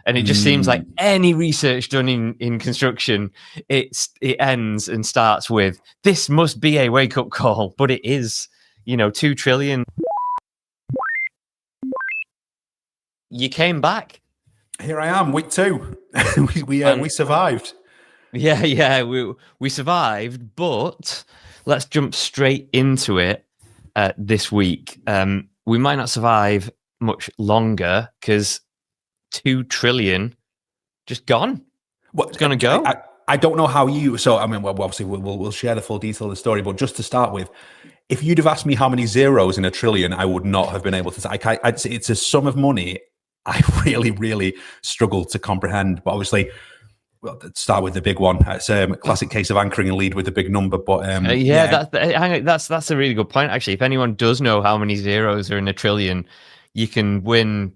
And it just seems like any research done in construction, it ends and starts with, this must be a wake-up call, but it is, 2 trillion. You came back. Here I am, week 2. we survived. Yeah, we survived, but let's jump straight into it this week. We might not survive much longer because 2 trillion just gone. What's going to go? I don't know how you. So I mean, well, obviously we'll share the full detail of the story. But just to start with, if you'd have asked me how many zeros in a trillion, I would not have been able to say. It's a sum of money I really, really struggle to comprehend. But obviously, well, let's start with the big one. It's a classic case of anchoring a lead with a big number. But that's a really good point. Actually, if anyone does know how many zeros are in a trillion, you can win.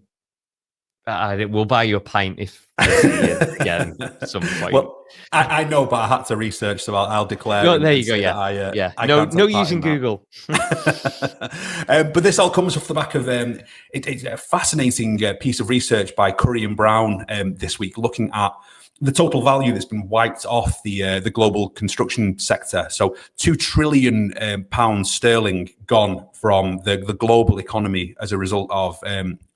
We'll buy you a pint if again some point. Well, I know, but I had to research, so I'll declare. Oh, there you go. Yeah, no using Google. But this all comes off the back of it's a fascinating piece of research by Curry and Brown this week, looking at the total value that's been wiped off the global construction sector. So £2 trillion sterling gone from the global economy as a result of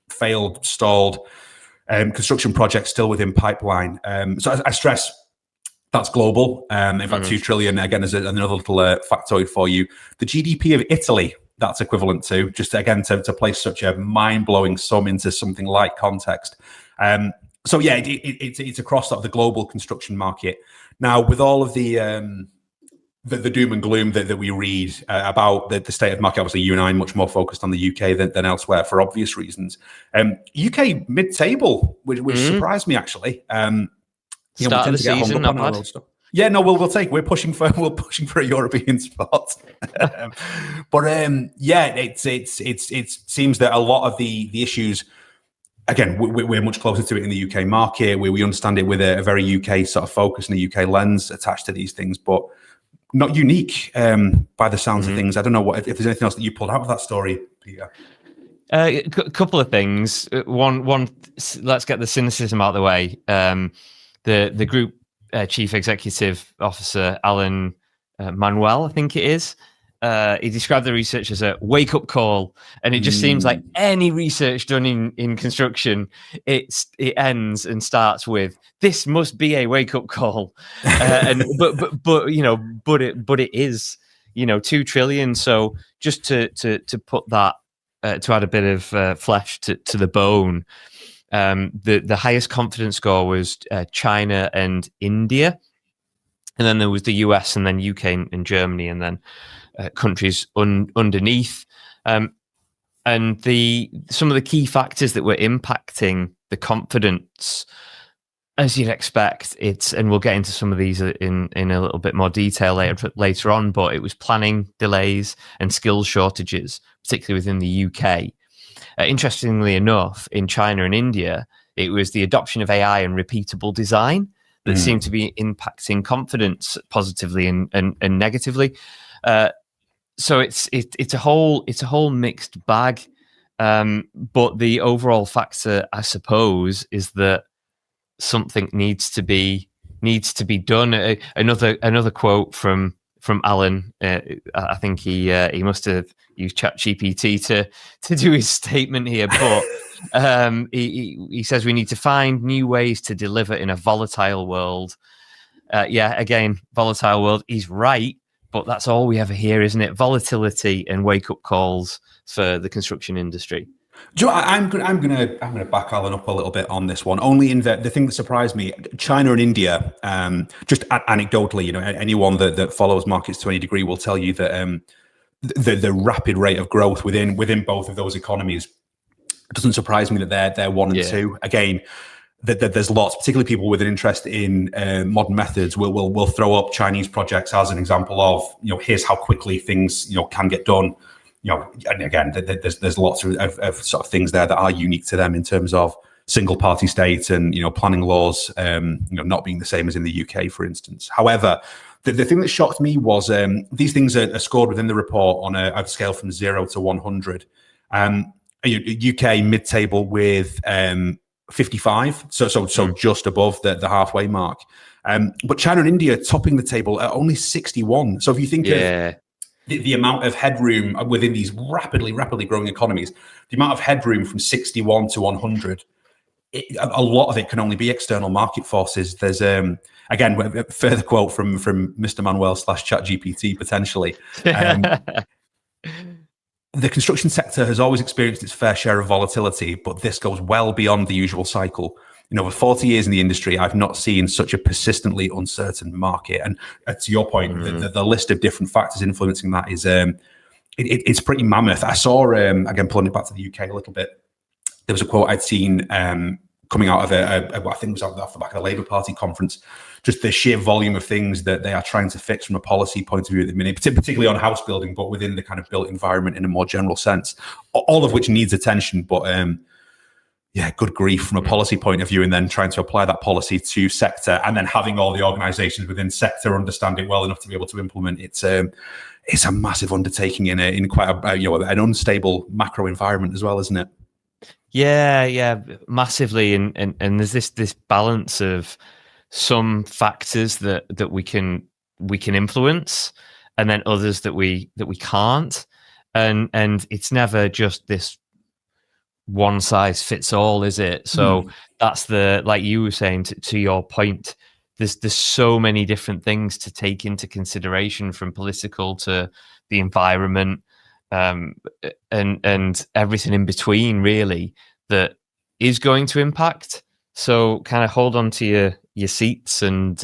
failed, stalled construction projects still within pipeline. So I stress that's global. In fact, 2 trillion, again, is another little factoid for you. The GDP of Italy, that's equivalent to, just again, to place such a mind-blowing sum into something like context. So yeah, it's across sort of the global construction market. Now, with all of the doom and gloom that we read about the state of the market, obviously you and I are much more focused on the UK than elsewhere for obvious reasons. UK mid-table, which surprised me actually. Start of the season, not bad. Yeah, no, we're pushing for a European spot. But it seems that a lot of the issues. Again, we're much closer to it in the UK market, where we understand it with a very UK sort of focus and a UK lens attached to these things, but not unique by the sounds of things. I don't know if there's anything else that you pulled out of that story, Peter. A couple of things. One, let's get the cynicism out of the way. The group chief executive officer, Alan Manuel, I think it is. He described the research as a wake-up call, and it just seems like any research done in construction, it ends and starts with, this must be a wake-up call, but it is 2 trillion. So just to put that to add a bit of flesh to the bone, the highest confidence score was China and India, and then there was the US, and then UK and Germany, and then countries underneath, and some of the key factors that were impacting the confidence, as you'd expect, and we'll get into some of these in a little bit more detail later on, but it was planning delays and skills shortages, particularly within the UK. Interestingly enough, in China and India, it was the adoption of AI and repeatable design that seemed to be impacting confidence positively and negatively. So it's a whole mixed bag, but the overall factor, I suppose, is that something needs to be done. Another quote from Alan. I think he must have used ChatGPT to do his statement here, but he says we need to find new ways to deliver in a volatile world. Again, volatile world. He's right. But that's all we ever hear, isn't it? Volatility and wake-up calls for the construction industry. Do you know, I'm gonna back Alan up a little bit on this one. Only in the thing that surprised me, China and India. Just anecdotally, anyone that follows markets to any degree will tell you that the rapid rate of growth within both of those economies doesn't surprise me that they're 1 and 2. Again, that there's lots, particularly people with an interest in modern methods, will throw up Chinese projects as an example of, here's how quickly things, can get done. And again, there's lots of sort of things there that are unique to them in terms of single party state and, planning laws, not being the same as in the UK, for instance. However, the thing that shocked me was these things are scored within the report on a scale from 0 to 100. UK mid-table with 55, so just above the halfway mark. But China and India topping the table at only 61. So if you think of the amount of headroom within these rapidly growing economies, the amount of headroom from 61 to 100, a lot of it can only be external market forces. There's again a further quote from Mr. Manuel / ChatGPT potentially. The construction sector has always experienced its fair share of volatility, but this goes well beyond the usual cycle. In over 40 years in the industry, I've not seen such a persistently uncertain market. And to your point, the list of different factors influencing that is it's pretty mammoth. I saw, again, pulling it back to the UK a little bit, there was a quote I'd seen coming out of I think it was off the back of the Labour Party conference, just the sheer volume of things that they are trying to fix from a policy point of view at the minute, particularly on house building, but within the kind of built environment in a more general sense, all of which needs attention. But good grief from a policy point of view, and then trying to apply that policy to sector, and then having all the organisations within sector understand it well enough to be able to implement it. It's a massive undertaking in quite an unstable macro environment as well, isn't it? Yeah, massively. And there's this balance of some factors that we can influence, and then others that we can't. And it's never just this one size fits all, is it? So that's like you were saying, to your point, there's so many different things to take into consideration, from political to the environment, and everything in between, really, that is going to impact. So kind of hold on to your seats and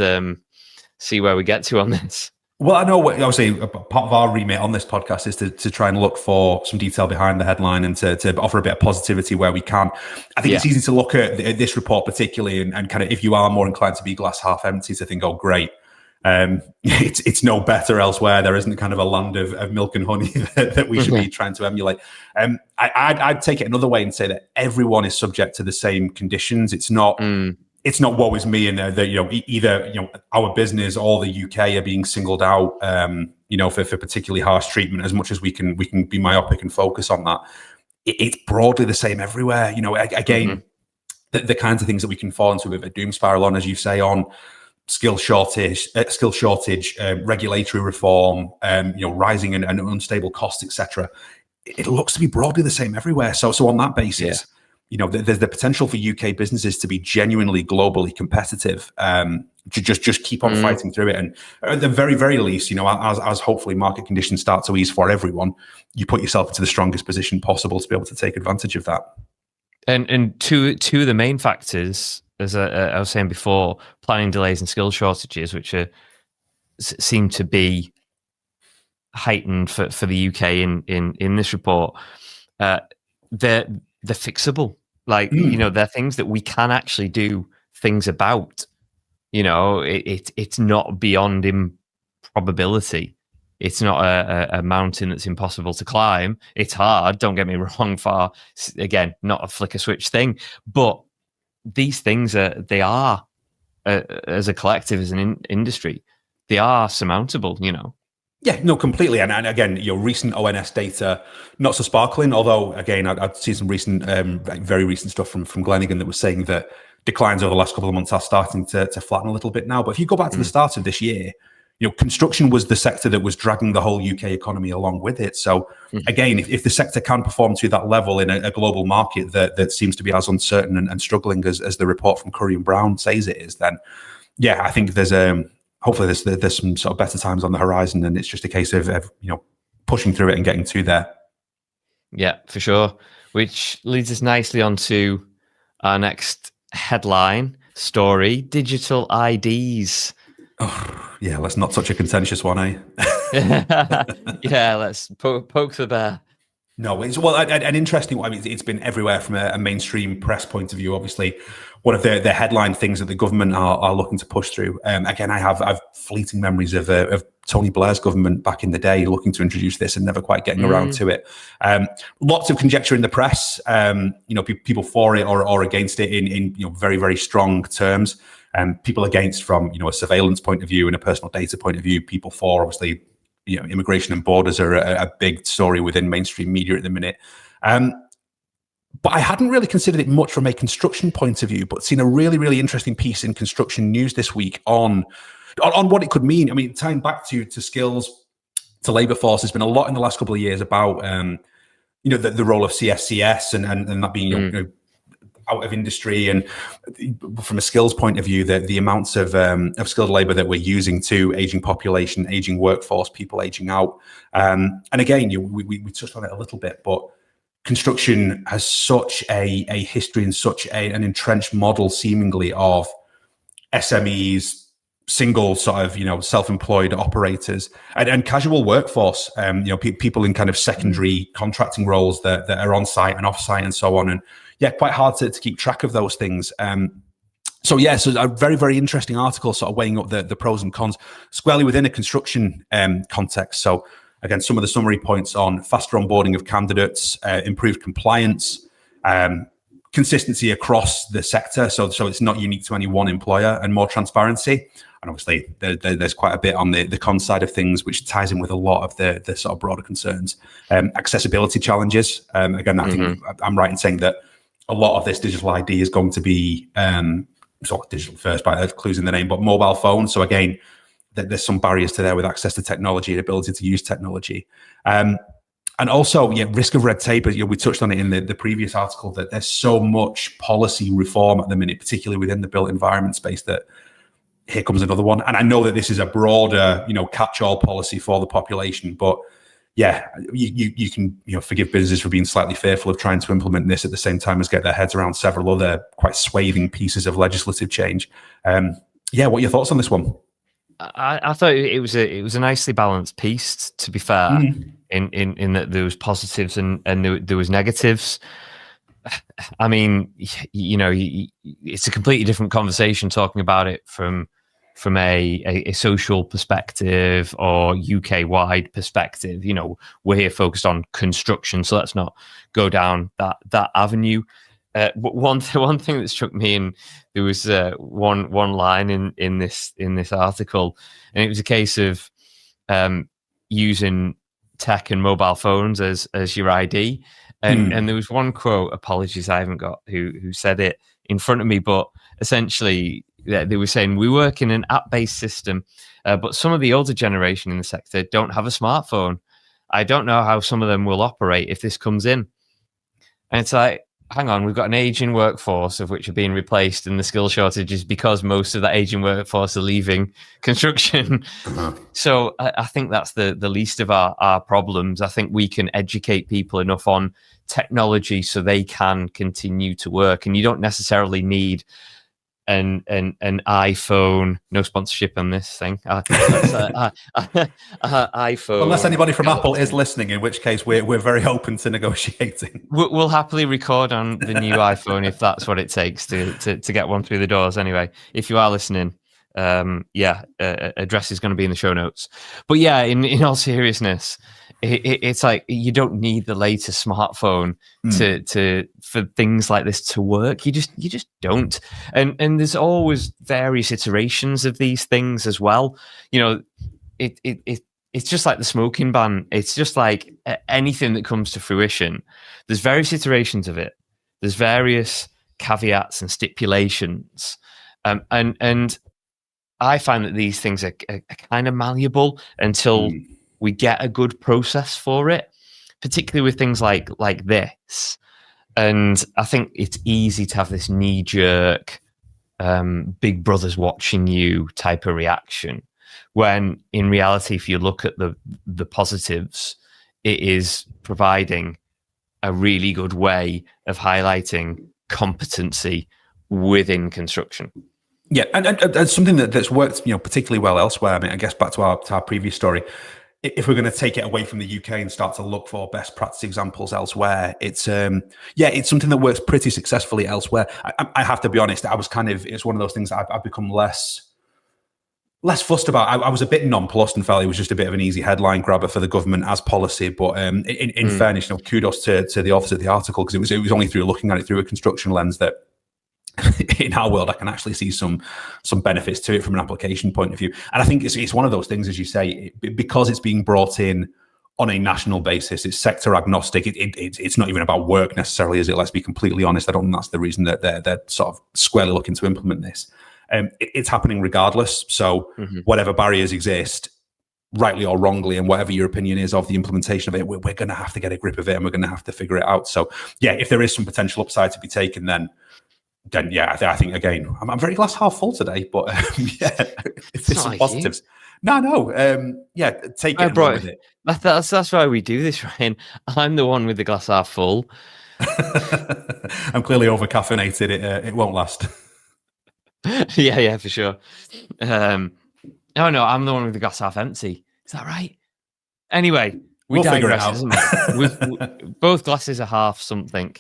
see where we get to on this. Well, I know, obviously, part of our remit on this podcast is to try and look for some detail behind the headline and to offer a bit of positivity where we can. I think it's easy to look at this report particularly and kind of, if you are more inclined to be glass half empty, to think, oh, great, it's no better elsewhere. There isn't kind of a land of milk and honey that we should be trying to emulate. I'd take it another way and say that everyone is subject to the same conditions. It's not... It's not woe is me, and either our business or the UK are being singled out, for particularly harsh treatment. As much as we can be myopic and focus on that, it's broadly the same everywhere. Again, the kinds of things that we can fall into a bit of a doom spiral on, as you say, on skill shortage, regulatory reform, rising and unstable costs, etc. It looks to be broadly the same everywhere. So on that basis. There's the potential for UK businesses to be genuinely globally competitive. To just keep on fighting through it, and at the very, very least, as hopefully market conditions start to ease for everyone, you put yourself into the strongest position possible to be able to take advantage of that. And two of the main factors, as I was saying before, planning delays and skill shortages, which seem to be heightened for the UK in this report. They're fixable. They're things that we can actually do things about. It's not beyond improbability. It's not a mountain that's impossible to climb. It's hard, don't get me wrong, again, not a flick a switch thing. But these things as a collective, as an industry, they are surmountable, Yeah, no, completely. And again, recent ONS data, not so sparkling, although, again, I'd see some recent, very recent stuff from Glenigan that was saying that declines over the last couple of months are starting to flatten a little bit now. But if you go back to the start of this year, construction was the sector that was dragging the whole UK economy along with it. So again, if the sector can perform to that level in a global market that seems to be as uncertain and struggling as the report from Curry and Brown says it is, then yeah, I think there's hopefully there's some sort of better times on the horizon, and it's just a case of pushing through it and getting to there. Yeah, for sure. Which leads us nicely on to our next headline story: digital IDs. Oh, yeah, let's not touch a contentious one, eh? Yeah, let's poke the bear. No, it's an interesting one. I mean, it's been everywhere from a mainstream press point of view. Obviously, one of the headline things that the government are looking to push through. Again, I've fleeting memories of Tony Blair's government back in the day looking to introduce this and never quite getting around to it. Lots of conjecture in the press. People for it or against it in very, very strong terms. People against from a surveillance point of view and a personal data point of view. People for, obviously, immigration and borders are a big story within mainstream media at the minute. But I hadn't really considered it much from a construction point of view, but seen a really, really interesting piece in construction news this week on what it could mean. I mean, tying back to skills, to labour force, there's been a lot in the last couple of years about the role of CSCS and that being out of industry, and from a skills point of view, the amounts of skilled labour that we're using to aging population, aging workforce, people aging out, and again, we touched on it a little bit, but construction has such a history and such an entrenched model, seemingly, of SMEs, single sort of self-employed operators, and casual workforce. People in kind of secondary contracting roles that are on site and off site and so on, and quite hard to keep track of those things. So a very, very interesting article, sort of weighing up the pros and cons squarely within a construction context. So again, some of the summary points on faster onboarding of candidates, improved compliance, consistency across the sector, so it's not unique to any one employer, and more transparency. And obviously, there's quite a bit on the con side of things, which ties in with a lot of the sort of broader concerns. Accessibility challenges. Again, I think I'm right in saying that a lot of this digital ID is going to be sort of digital first, by clues in the name, but mobile phones. So again, there's some barriers to there with access to technology and ability to use technology. And also, risk of red tape. We touched on it in the previous article, that there's so much policy reform at the minute, particularly within the built environment space, that here comes another one. And I know that this is a broader, catch-all policy for the population, but you can forgive businesses for being slightly fearful of trying to implement this at the same time as get their heads around several other quite swathing pieces of legislative change. What are your thoughts on this one? I thought it was a nicely balanced piece, to be fair, in that there was positives and there was negatives. I mean, it's a completely different conversation talking about it from a social perspective or UK wide perspective. We're here focused on construction, so let's not go down that avenue. One thing that struck me, and there was one line in this article, and it was a case of using tech and mobile phones as your ID, and there was one quote. Apologies, I haven't got who said it in front of me, but essentially they were saying, we work in an app-based system, but some of the older generation in the sector don't have a smartphone. I don't know how some of them will operate if this comes in. And it's like, hang on, we've got an aging workforce of which are being replaced, and the skill shortage is because most of that aging workforce are leaving construction. So I think that's the least of our problems. I think we can educate people enough on technology so they can continue to work, and you don't necessarily need an iPhone. No sponsorship on this thing. iPhone. Unless anybody from Apple is listening, in which case we're very open to negotiating. We'll happily record on the new iPhone if that's what it takes to get one through the doors. Anyway, if you are listening, address is going to be in the show notes. But in all seriousness, it's like you don't need the latest smartphone for things like this to work. You just don't. And there's always various iterations of these things as well. It's just like the smoking ban. It's just like anything that comes to fruition. There's various iterations of it. There's various caveats and stipulations, and I find that these things are kind of malleable until we get a good process for it, particularly with things like this. And I think it's easy to have this knee-jerk, big brother's watching you type of reaction, when in reality, if you look at the positives, it is providing a really good way of highlighting competency within construction. Yeah, and something that's worked, particularly well elsewhere. I mean, I guess back to our previous story. If we're going to take it away from the UK and start to look for best practice examples elsewhere, it's something that works pretty successfully elsewhere. I have to be honest, it's one of those things I've become less fussed about. I was a bit nonplussed and felt it was just a bit of an easy headline grabber for the government as policy. But in fairness, kudos to the authors of the article, because it was only through looking at it through a construction lens that in our world I can actually see some benefits to it from an application point of view. And I think it's one of those things, as you say, because it's being brought in on a national basis. It's sector agnostic. It's not even about work necessarily, is it? Let's be completely honest. I don't think that's the reason that they're sort of squarely looking to implement this. It's happening regardless. So whatever barriers exist, rightly or wrongly, and whatever your opinion is of the implementation of it, we're going to have to get a grip of it, and we're going to have to figure it out. So yeah, if there is some potential upside to be taken, then yeah, I think again, I'm very glass half full today, but yeah, if there's some positives. No, yeah, take it and run with it. That's why we do this, Ryan. I'm the one with the glass half full. I'm clearly over caffeinated. It won't last. Yeah, for sure. No, I'm the one with the glass half empty. Is that right? Anyway, we'll figure it out. Both glasses are half something.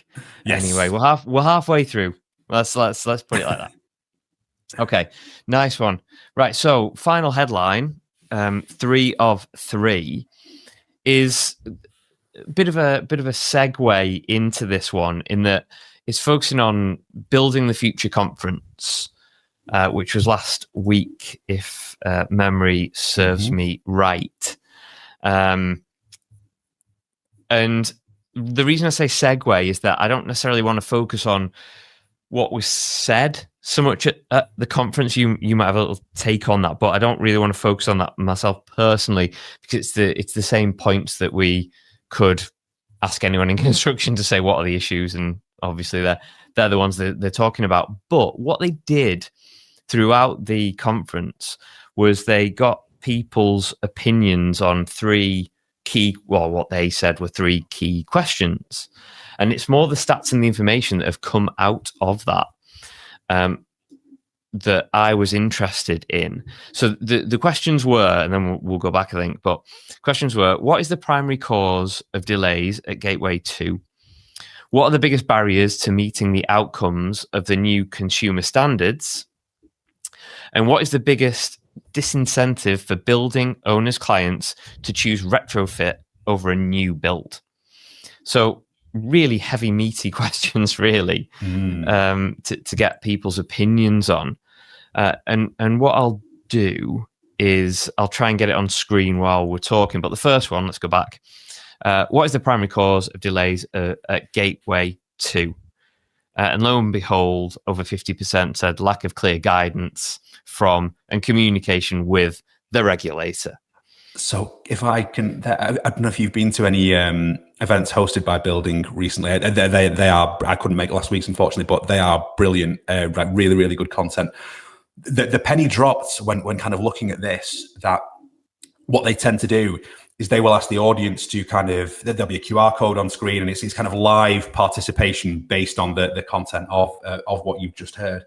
Yes. Anyway, we're halfway through. Let's put it like that. Okay, nice one. Right, so final headline, 3 of 3, is a bit of a segue into this one, in that it's focusing on building the future conference, which was last week, if memory serves me right. And the reason I say segue is that I don't necessarily want to focus on what was said so much at the conference. You might have a little take on that, but I don't really want to focus on that myself personally, because it's the same points that we could ask anyone in construction to say what are the issues, and obviously they're the ones that they're talking about. But what they did throughout the conference was they got people's opinions on 3 key, well, what they said were 3 key questions. And it's more the stats and the information that have come out of that that I was interested in. So the questions were, and then we'll go back, I think, but questions were: what is the primary cause of delays at Gateway 2? What are the biggest barriers to meeting the outcomes of the new consumer standards? And what is the biggest disincentive for building owners' clients to choose retrofit over a new build? So really heavy, meaty questions, really, to get people's opinions on. And what I'll do is I'll try and get it on screen while we're talking. But the first one, let's go back. What is the primary cause of delays at Gateway 2? And lo and behold, over 50% said lack of clear guidance from and communication with the regulator. So if I can, I don't know if you've been to any events hosted by Building recently. They are, I couldn't make last week's, unfortunately, but they are brilliant, like really, really good content. The penny dropped when kind of looking at this, that what they tend to do is they will ask the audience to kind of, there'll be a QR code on screen, and it's kind of live participation based on the content of what you've just heard.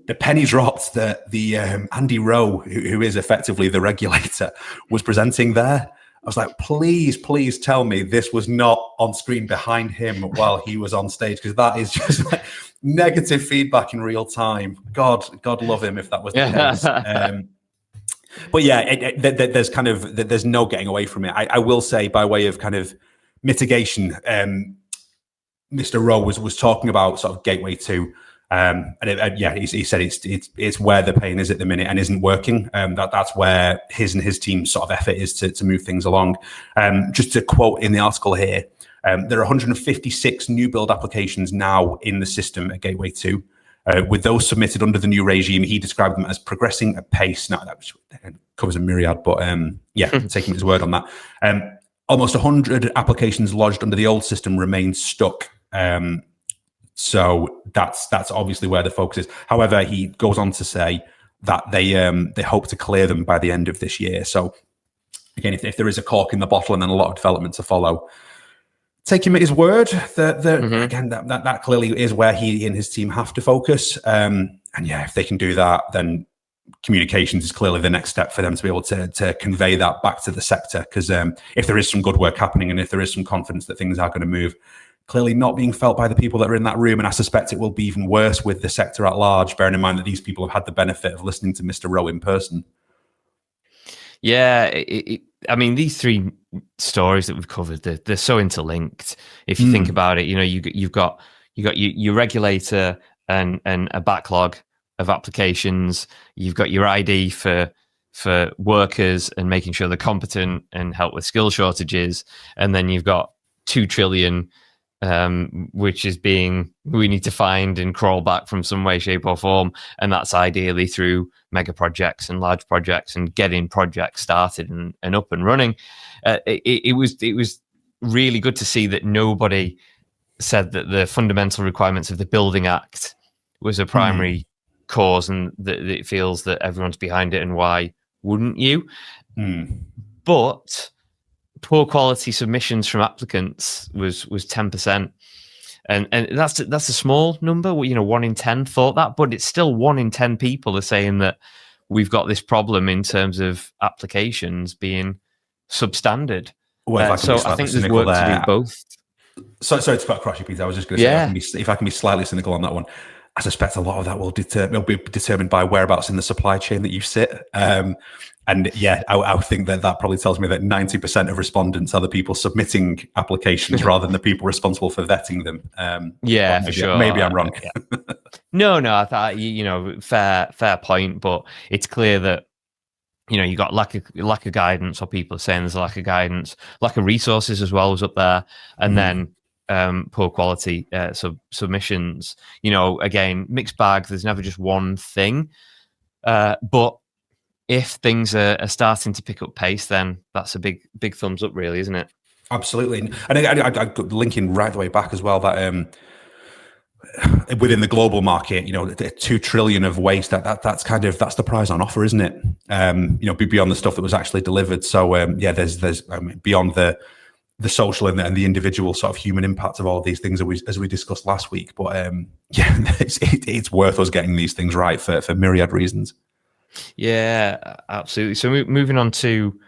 The penny dropped that the Andy Rowe, who is effectively the regulator, was presenting there. I was like, please tell me this was not on screen behind him while he was on stage, because that is just like negative feedback in real time. God love him if that was the case. But yeah, there's no getting away from it. I will say, by way of kind of mitigation, Mr. Rowe was talking about sort of Gateway 2. He said it's where the pain is at the minute and isn't working. That's where his and his team's sort of effort is to move things along. Just to quote in the article here, there are 156 new build applications now in the system at Gateway 2. With those submitted under the new regime, he described them as progressing at pace. Now, that covers a myriad, but taking his word on that. Almost 100 applications lodged under the old system remain stuck. So that's obviously where the focus is. However, he goes on to say that they hope to clear them by the end of this year. So again, if there is a cork in the bottle and then a lot of development to follow, take him at his word. Again, that clearly is where he and his team have to focus. And yeah, if they can do that, then communications is clearly the next step for them to be able to convey that back to the sector. Because if there is some good work happening and if there is some confidence that things are going to move, clearly not being felt by the people that are in that room. And I suspect it will be even worse with the sector at large, bearing in mind that these people have had the benefit of listening to Mr. Rowe in person. Yeah, I mean, these 3 stories that we've covered, they're so interlinked. If you think about it, you've got your regulator and a backlog of applications. You've got your ID for for workers and making sure they're competent and help with skill shortages. And then you've got 2 trillion, which is we need to find and crawl back from some way, shape or form. And that's ideally through mega projects and large projects and getting projects started and up and running. It was really good to see that nobody said that the fundamental requirements of the Building Act was a primary cause, and that it feels that everyone's behind it. And why wouldn't you? But poor quality submissions from applicants was 10%, and that's a small number. 1 in 10 thought that, but it's still 1 in 10 people are saying that we've got this problem in terms of applications being substandard. So I think there's work to do both. Sorry to put across you, Peter. I was just going to say, if I can be slightly cynical on that one, I suspect a lot of that will be determined by whereabouts in the supply chain that you sit. And yeah, I think that probably tells me that 90% of respondents are the people submitting applications rather than the people responsible for vetting them. For sure. Maybe I'm wrong. No, I thought, fair point, but it's clear that, you got lack of guidance, or people are saying there's a lack of guidance, lack of resources as well was up there, and then poor quality submissions. Again, mixed bag. There's never just one thing, but if things are starting to pick up pace, then that's a big thumbs up, really, isn't it? Absolutely. And I linking right the way back as well, that within the global market, 2 trillion of waste, that's the prize on offer, isn't it? Beyond the stuff that was actually delivered. So there's beyond the social and the individual sort of human impact of all of these things as we discussed last week. But it's worth us getting these things right for myriad reasons. Yeah, absolutely. So moving on to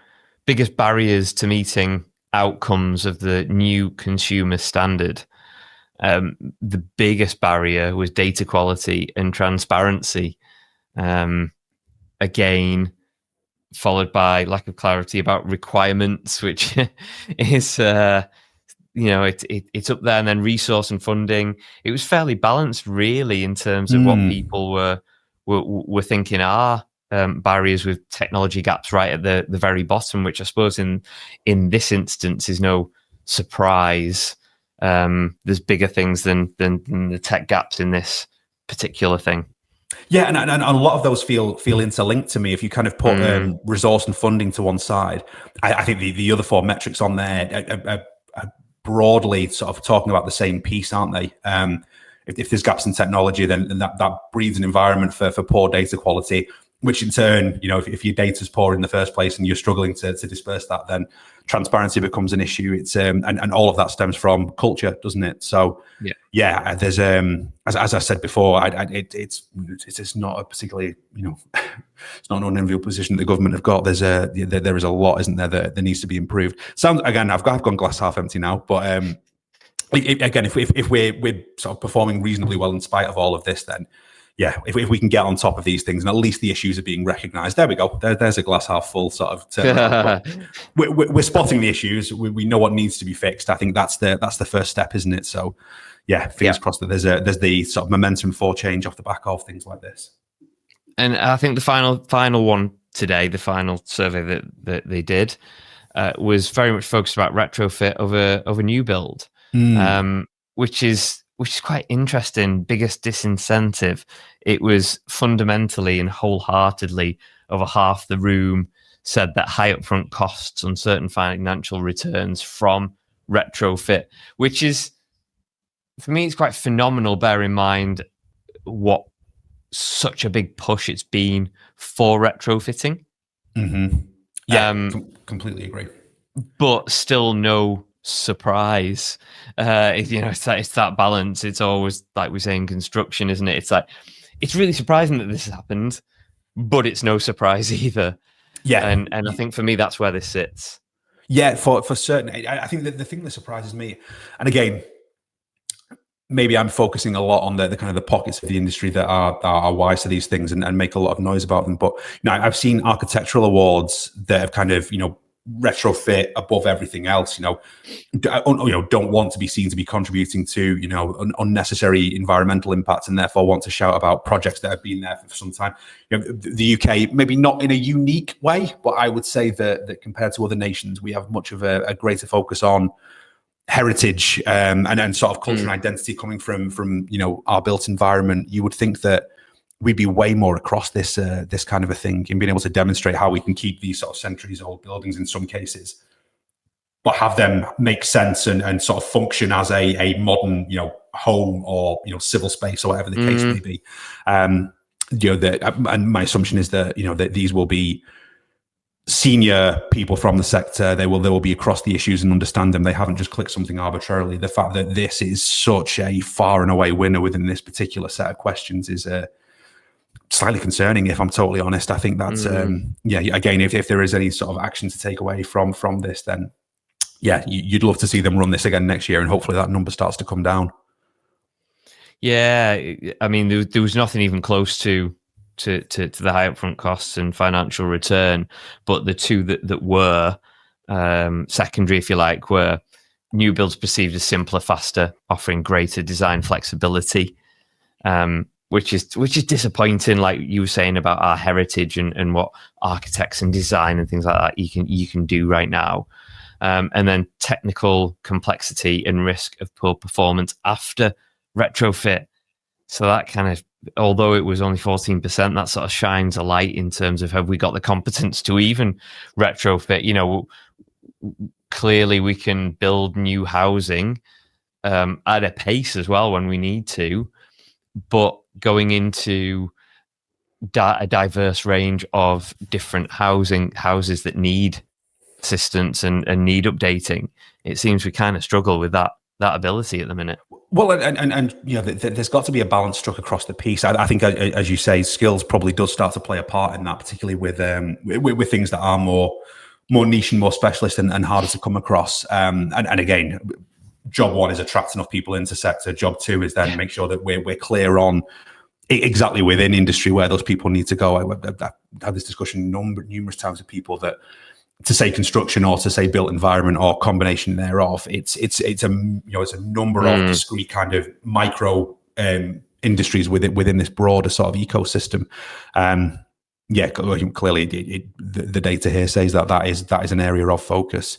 biggest barriers to meeting outcomes of the new consumer standard. The biggest barrier was data quality and transparency. Again, followed by lack of clarity about requirements, which is, it's up there, and then resource and funding. It was fairly balanced, really, in terms of what people were thinking are barriers, with technology gaps right at the very bottom, which I suppose in this instance is no surprise. There's bigger things than the tech gaps in this particular thing. Yeah, and a lot of those feel interlinked to me. If you kind of put resource and funding to one side, I think the other 4 metrics on there are broadly sort of talking about the same piece, aren't they? If there's gaps in technology, then that breeds an environment for poor data quality, which in turn, if your data's poor in the first place and you're struggling to disperse that, then transparency becomes an issue. It's and all of that stems from culture, doesn't it? So there's as I said before, it's not a particularly it's not an unenviable position that the government have got. There is a lot, isn't there, that needs to be improved. Sounds, again, I've gone glass half empty now, but again, if we're sort of performing reasonably well in spite of all of this, then if we can get on top of these things and at least the issues are being recognised, there we go. There's a glass half full sort of turn. We're spotting the issues. We know what needs to be fixed. I think that's the first step, isn't it? So, fingers crossed that there's the sort of momentum for change off the back of things like this. And I think the final one today, the final survey that they did, was very much focused about retrofit of a new build, which is quite interesting. Biggest disincentive. It was fundamentally and wholeheartedly over half the room said that high upfront costs, uncertain financial returns from retrofit, which is, for me, it's quite phenomenal. Bear in mind what such a big push it's been for retrofitting. Completely agree. But still no surprise. It's that balance. It's always like we say in construction, isn't it? It's like, it's really surprising that this has happened, but it's no surprise either. And I think for me that's where this sits. For certain. I think that the thing that surprises me, and again, maybe I'm focusing a lot on the kind of the pockets of the industry that are wise to these things and make a lot of noise about them, but I've seen architectural awards that have kind of retrofit above everything else. Don't want to be seen to be contributing to unnecessary environmental impacts, and therefore want to shout about projects that have been there for some time. The UK, maybe not in a unique way, but I would say that compared to other nations, we have much of a greater focus on heritage and sort of culture and identity coming from our built environment. You would think that we'd be way more across this kind of a thing and being able to demonstrate how we can keep these sort of centuries old buildings in some cases, but have them make sense and sort of function as a modern home or civil space or whatever the case may be. And my assumption is that that these will be senior people from the sector. They will be across the issues and understand them. They haven't just clicked something arbitrarily. The fact that this is such a far and away winner within this particular set of questions is slightly concerning, if I'm totally honest. I think that's again, if there is any sort of action to take away from this, then you'd love to see them run this again next year, and hopefully that number starts to come down. Yeah, I mean, there was nothing even close to the high upfront costs and financial return, but the two that were secondary, if you like, were new builds perceived as simpler, faster, offering greater design flexibility, which is disappointing. Like you were saying about our heritage and what architects and design and things like that you can do right now, and then technical complexity and risk of poor performance after retrofit. So that kind of, although it was only 14%, that sort of shines a light in terms of, have we got the competence to even retrofit? Clearly we can build new housing at a pace as well when we need to, but going into a diverse range of different houses that need assistance and need updating, it seems we kind of struggle with that ability at the minute. Well, and there's got to be a balance struck across the piece. I think, as you say, skills probably does start to play a part in that, particularly with things that are more niche and more specialist and harder to come across. And again, job one is attract enough people into sector. Job two is then make sure that we're clear on exactly within industry where those people need to go. I've had this discussion numerous times with people that, to say construction or to say built environment or combination thereof, it's a number of discrete kind of micro industries within this broader sort of ecosystem. Clearly the data here says that is an area of focus.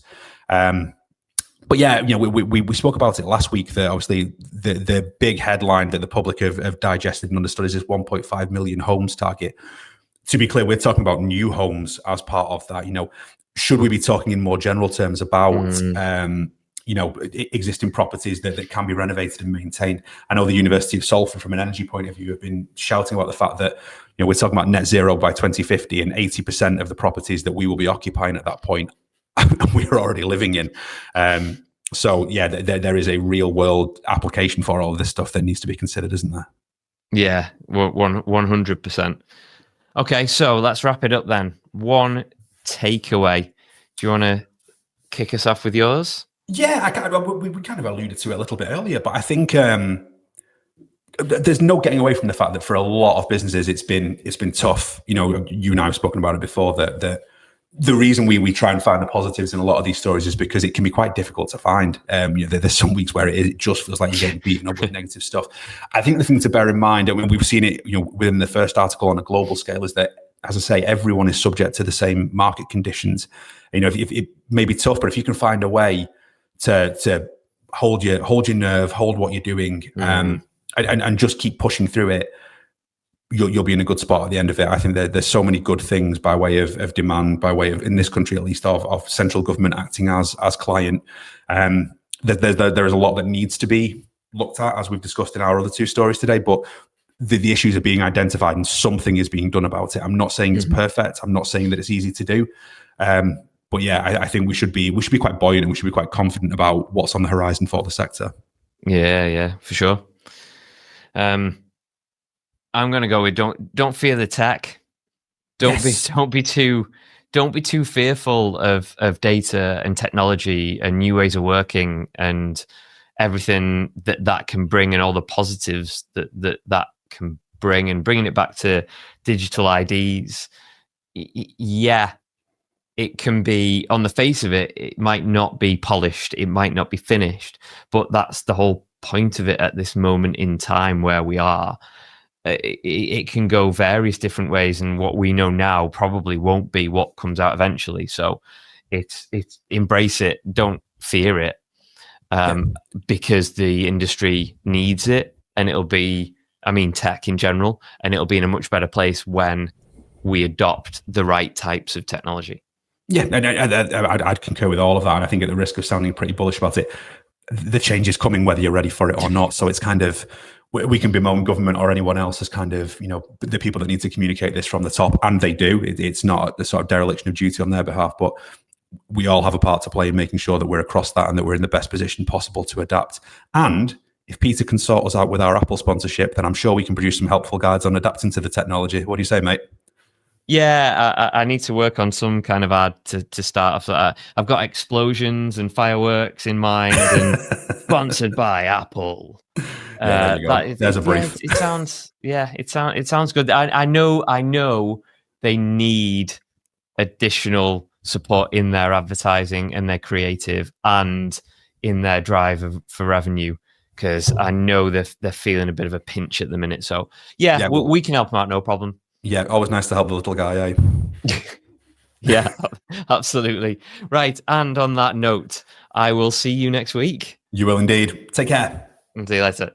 But we spoke about it last week, that obviously the big headline that the public have digested and understood is this 1.5 million homes target. To be clear, we're talking about new homes as part of that. Should we be talking in more general terms about existing properties that can be renovated and maintained? I know the University of Salford, from an energy point of view, have been shouting about the fact that we're talking about net zero by 2050, and 80% of the properties that we will be occupying at that point we're already living in. So there is a real world application for all of this stuff that needs to be considered, isn't there? Yeah, 100%. Okay, so let's wrap it up then. One takeaway. Do you want to kick us off with yours? Yeah, we kind of alluded to it a little bit earlier, but I think there's no getting away from the fact that for a lot of businesses it's been tough. You and I have spoken about it before, that the reason we try and find the positives in a lot of these stories is because it can be quite difficult to find. There's some weeks where it just feels like you're getting beaten up with negative stuff. I think the thing to bear in mind, and we've seen it within the first article on a global scale, is that, as I say, everyone is subject to the same market conditions. If it may be tough, but if you can find a way to hold your nerve, hold what you're doing, and just keep pushing through it, you'll be in a good spot at the end of it. I think there's so many good things by way of demand, by way of, in this country at least, of central government acting as client. There is a lot that needs to be looked at, as we've discussed in our other two stories today, but the issues are being identified and something is being done about it. I'm not saying it's perfect. I'm not saying that it's easy to do. But I think we should be quite buoyant, and we should be quite confident about what's on the horizon for the sector. Yeah, for sure. I'm going to go with don't fear the tech. Don't be too fearful of data and technology and new ways of working and everything that can bring, and all the positives that can bring, and bringing it back to digital IDs. it can be, on the face of it, it might not be polished, it might not be finished, but that's the whole point of it at this moment in time where we are. It can go various different ways, and what we know now probably won't be what comes out eventually. So it's embrace it, don't fear it, because the industry needs it, and it'll be, I mean, tech in general, and it'll be in a much better place when we adopt the right types of technology. Yeah, and I'd concur with all of that. And I think at the risk of sounding pretty bullish about it, the change is coming whether you're ready for it or not. So it's kind of, we can bemoan government or anyone else as kind of, the people that need to communicate this from the top, and they do. It's not the sort of dereliction of duty on their behalf, but we all have a part to play in making sure that we're across that and that we're in the best position possible to adapt. And if Peter can sort us out with our Apple sponsorship, then I'm sure we can produce some helpful guides on adapting to the technology. What do you say, mate? Yeah, I need to work on some kind of ad to start off. I've got explosions and fireworks in mind, and sponsored by Apple. Yeah, there you go. There's a brief. It sounds good. I know they need additional support in their advertising and their creative and in their drive for revenue, because I know they're feeling a bit of a pinch at the minute. So we can help them out, no problem. Yeah, always nice to help the little guy, eh? Yeah, absolutely. Right. And on that note, I will see you next week. You will indeed. Take care. See you later.